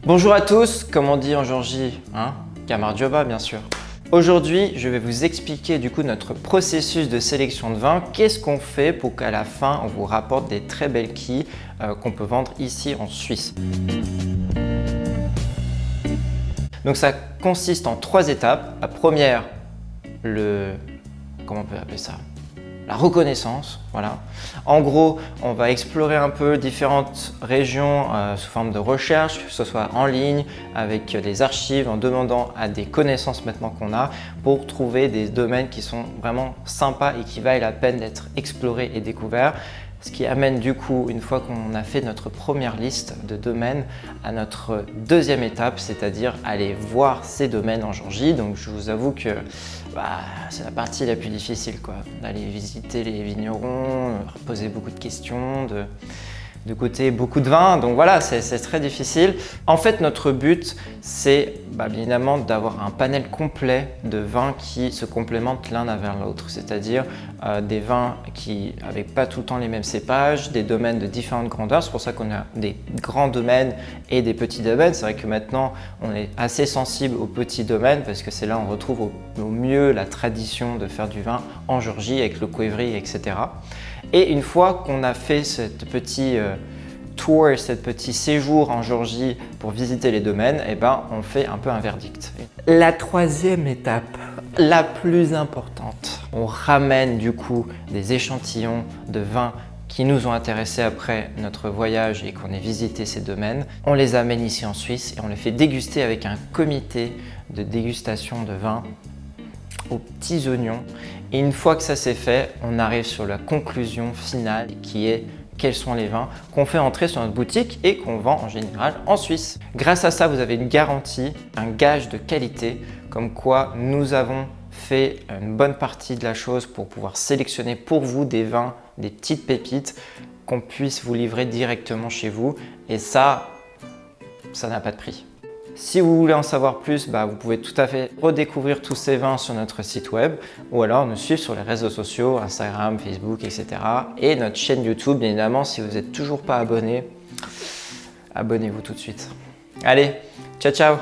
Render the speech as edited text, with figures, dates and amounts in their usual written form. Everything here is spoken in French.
Bonjour à tous, comme on dit en Géorgie, Kamardioba bien sûr. Aujourd'hui, je vais vous expliquer du coup notre processus de sélection de vin. Qu'est-ce qu'on fait pour qu'à la fin, on vous rapporte des très belles quilles qu'on peut vendre ici en Suisse. Donc ça consiste en 3 étapes. La première, comment on peut appeler ça? La reconnaissance, voilà. En gros, on va explorer un peu différentes régions sous forme de recherche, que ce soit en ligne, avec des archives, en demandant à des connaissances maintenant qu'on a, pour trouver des domaines qui sont vraiment sympas et qui valent la peine d'être explorés et découverts. Ce qui amène du coup, une fois qu'on a fait notre première liste de domaines, à notre deuxième étape, c'est-à-dire aller voir ces domaines en Géorgie. Donc je vous avoue que c'est la partie la plus difficile, d'aller visiter les vignerons, poser beaucoup de questions, de goûter beaucoup de vin. Donc voilà, c'est très difficile. En fait, notre but, c'est bien évidemment d'avoir un panel complet de vins qui se complémentent l'un vers l'autre. C'est-à-dire des vins qui avec pas tout le temps les mêmes cépages, des domaines de différentes grandeurs. C'est pour ça qu'on a des grands domaines et des petits domaines. C'est vrai que maintenant, on est assez sensible aux petits domaines parce que c'est là où on retrouve au mieux la tradition de faire du vin en Géorgie avec le cuivri, etc. Et une fois qu'on a fait cette petit tour, ce petit séjour en Géorgie pour visiter les domaines, on fait un peu un verdict. La troisième étape, la plus importante, on ramène du coup des échantillons de vins qui nous ont intéressés après notre voyage et qu'on ait visité ces domaines. On les amène ici en Suisse et on les fait déguster avec un comité de dégustation de vin aux petits oignons. Et une fois que ça c'est fait, on arrive sur la conclusion finale qui est quels sont les vins qu'on fait entrer sur notre boutique et qu'on vend en général en Suisse. Grâce à ça, vous avez une garantie, un gage de qualité, comme quoi nous avons fait une bonne partie de la chose pour pouvoir sélectionner pour vous des vins, des petites pépites qu'on puisse vous livrer directement chez vous. Et ça n'a pas de prix. Si vous voulez en savoir plus, vous pouvez tout à fait redécouvrir tous ces vins sur notre site web ou alors nous suivre sur les réseaux sociaux, Instagram, Facebook, etc. Et notre chaîne YouTube, bien évidemment, si vous n'êtes toujours pas abonné, abonnez-vous tout de suite. Allez, ciao ciao!